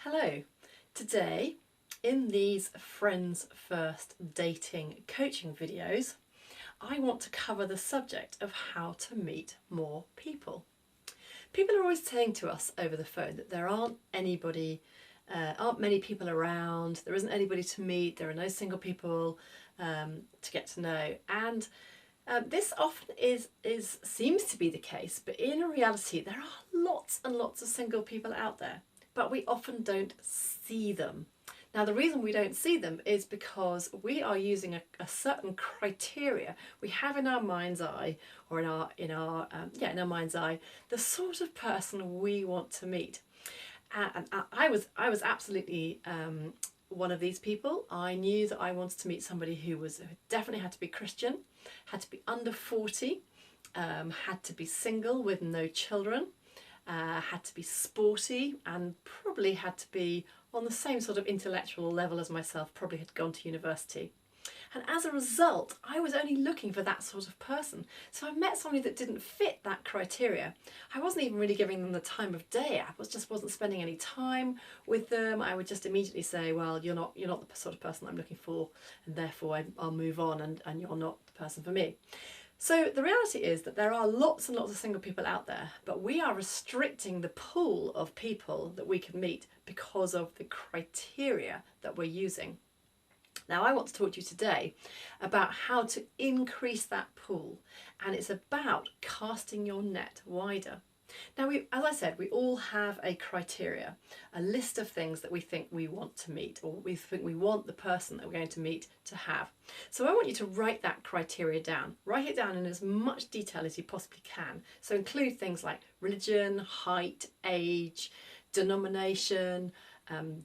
Hello. Today, in these Friends First dating coaching videos, I want to cover the subject of how to meet more people. People are always saying to us over the phone that there aren't many people around, there isn't anybody to meet, there are no single people to get to know, and this often seems to be the case, but in reality there are lots and lots of single people out there, but we often don't see them. Now, the reason we don't see them is because we are using a certain criteria we have in our mind's eye, or in our mind's eye, the sort of person we want to meet. And I was absolutely one of these people. I knew that I wanted to meet somebody who definitely had to be Christian, had to be under 40, had to be single with no children, had to be sporty, and probably had to be on the same sort of intellectual level as myself, probably had gone to university. And as a result, I was only looking for that sort of person. So I met somebody that didn't fit that criteria. I wasn't even really giving them the time of day. I wasn't spending any time with them. I would just immediately say, well, you're not the sort of person I'm looking for, and therefore I'll move on, and you're not the person for me. So the reality is that there are lots and lots of single people out there, but we are restricting the pool of people that we can meet because of the criteria that we're using. Now, I want to talk to you today about how to increase that pool, and it's about casting your net wider. Now, as I said, we all have a criteria, a list of things that we think we want to meet, or we think we want the person that we're going to meet to have. So I want you to write that criteria down. Write it down in as much detail as you possibly can. So include things like religion, height, age, denomination,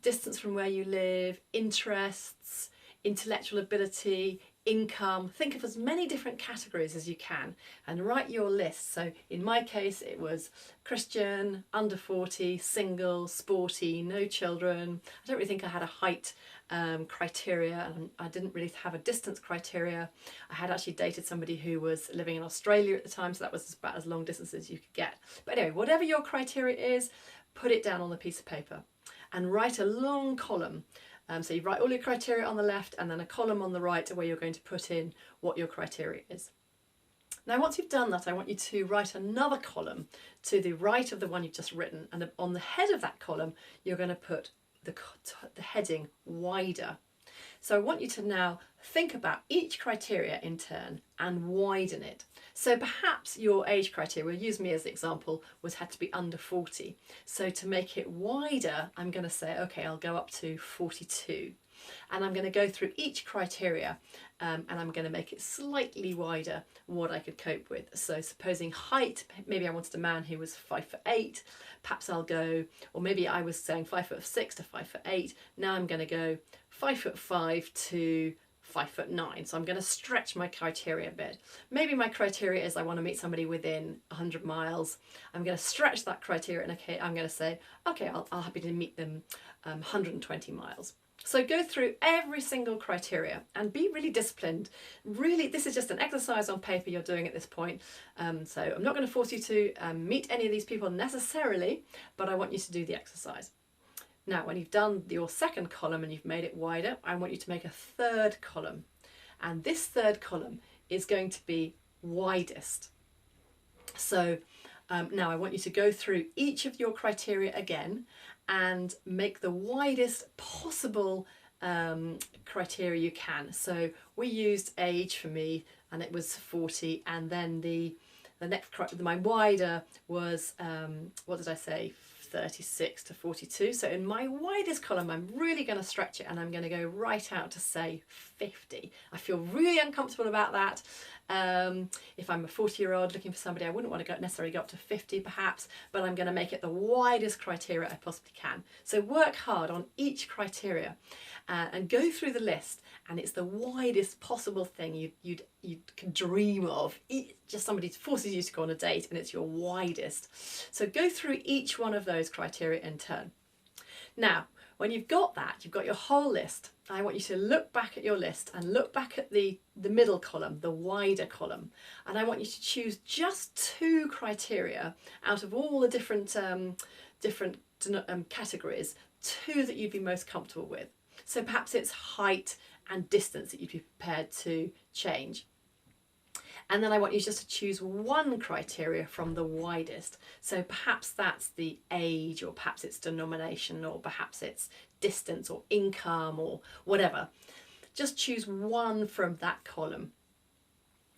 distance from where you live, interests, intellectual ability, income. Think of as many different categories as you can and write your list. So in my case, it was Christian, under 40, single, sporty, no children. I don't really think I had a height criteria, and I didn't really have a distance criteria. I had actually dated somebody who was living in Australia at the time, so that was about as long distance as you could get. But anyway, whatever your criteria is, put it down on a piece of paper and write a long column. So you write all your criteria on the left, and then a column on the right where you're going to put in what your criteria is. Now, once you've done that, I want you to write another column to the right of the one you've just written, and on the head of that column you're going to put the heading wider. So I want you to now think about each criteria in turn and widen it. So perhaps your age criteria, use me as the example, had to be under 40. So to make it wider, I'm going to say, okay, I'll go up to 42. And I'm going to go through each criteria and I'm going to make it slightly wider what I could cope with. So supposing height, maybe I wanted a man who was 5'8", perhaps I'll go, or maybe I was saying 5'6" to 5'8". Now I'm going to go 5'5" to 5'9", so I'm going to stretch my criteria a bit. Maybe my criteria is I want to meet somebody within 100 miles. I'm going to stretch that criteria, and okay, I'm going to say, okay, I'll happy to meet them 120 miles. So go through every single criteria and be really disciplined. Really, this is just an exercise on paper you're doing at this point. So I'm not going to force you to meet any of these people necessarily, but I want you to do the exercise. Now, when you've done your second column and you've made it wider, I want you to make a third column. And this third column is going to be widest. So now I want you to go through each of your criteria again and make the widest possible criteria you can. So we used age for me, and it was 40, and then the next my wider was what did I say, 36 to 42. So in my widest column, I'm really going to stretch it, and I'm going to go right out to say 50. I feel really uncomfortable about that. If I'm a 40-year-old looking for somebody, I wouldn't want to necessarily go up to 50 perhaps, but I'm going to make it the widest criteria I possibly can. So work hard on each criteria and go through the list, and it's the widest possible thing you can dream of. Just somebody forces you to go on a date, and it's your widest. So go through each one of those criteria in turn. Now, when you've got that, you've got your whole list, I want you to look back at your list and look back at the middle column, the wider column, and I want you to choose just 2 criteria out of all the different categories, 2 that you'd be most comfortable with. So perhaps it's height and distance that you'd be prepared to change. And then I want you just to choose 1 criteria from the widest. So perhaps that's the age, or perhaps it's denomination, or perhaps it's distance or income or whatever. Just choose 1 from that column.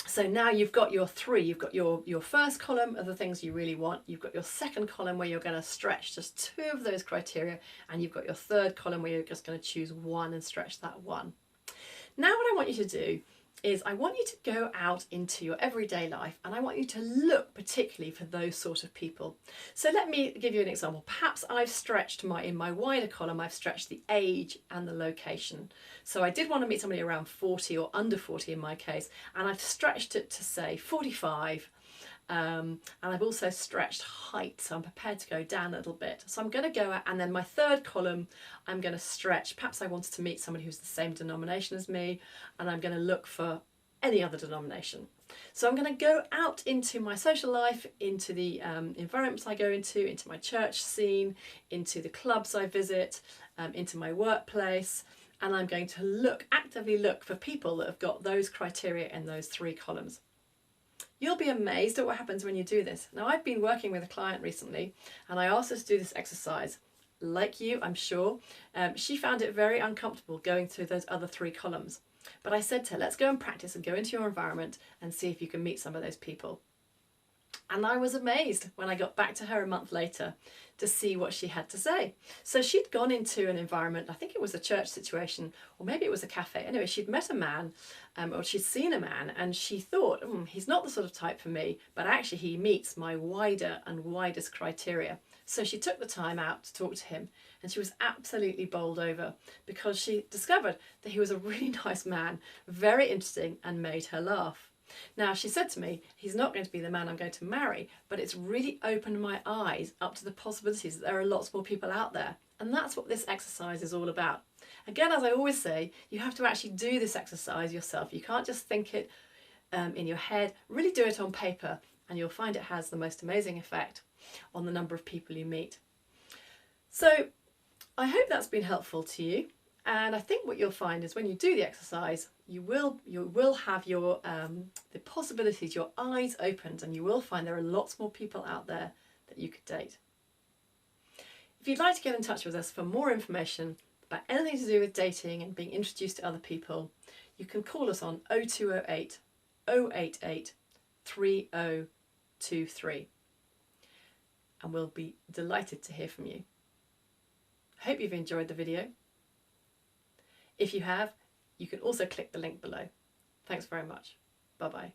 So now you've got your 3, you've got your first column of the things you really want, you've got your second column where you're going to stretch just 2 of those criteria, and you've got your third column where you're just going to choose 1 and stretch that 1. Now what I want you to do is I want you to go out into your everyday life, and I want you to look particularly for those sort of people. So let me give you an example. Perhaps I've stretched in my wider column, I've stretched the age and the location. So I did want to meet somebody around 40 or under 40 in my case, and I've stretched it to say 45. And I've also stretched height, so I'm prepared to go down a little bit. So I'm going to go out, and then my third column I'm going to stretch. Perhaps I wanted to meet somebody who's the same denomination as me, and I'm going to look for any other denomination. So I'm going to go out into my social life, into the environments I go into my church scene, into the clubs I visit, into my workplace, and I'm going to actively look for people that have got those criteria in those 3 columns. You'll be amazed at what happens when you do this. Now, I've been working with a client recently, and I asked her to do this exercise. Like you, I'm sure, she found it very uncomfortable going through those other 3 columns. But I said to her, let's go and practice and go into your environment and see if you can meet some of those people. And I was amazed when I got back to her a month later to see what she had to say. So she'd gone into an environment, I think it was a church situation, or maybe it was a cafe. Anyway, she'd met a man, or she'd seen a man, and she thought, he's not the sort of type for me, but actually he meets my wider and widest criteria. So she took the time out to talk to him, and she was absolutely bowled over because she discovered that he was a really nice man, very interesting, and made her laugh. Now, she said to me, he's not going to be the man I'm going to marry, but it's really opened my eyes up to the possibilities that there are lots more people out there. And that's what this exercise is all about. Again, as I always say, you have to actually do this exercise yourself. You can't just think it in your head. Really do it on paper, and you'll find it has the most amazing effect on the number of people you meet. So I hope that's been helpful to you. And I think what you'll find is when you do the exercise, you will have your the possibilities, your eyes opened, and you will find there are lots more people out there that you could date. If you'd like to get in touch with us for more information about anything to do with dating and being introduced to other people, you can call us on 0208 088 3023, and we'll be delighted to hear from you. I hope you've enjoyed the video. If you have, you can also click the link below. Thanks very much. Bye-bye.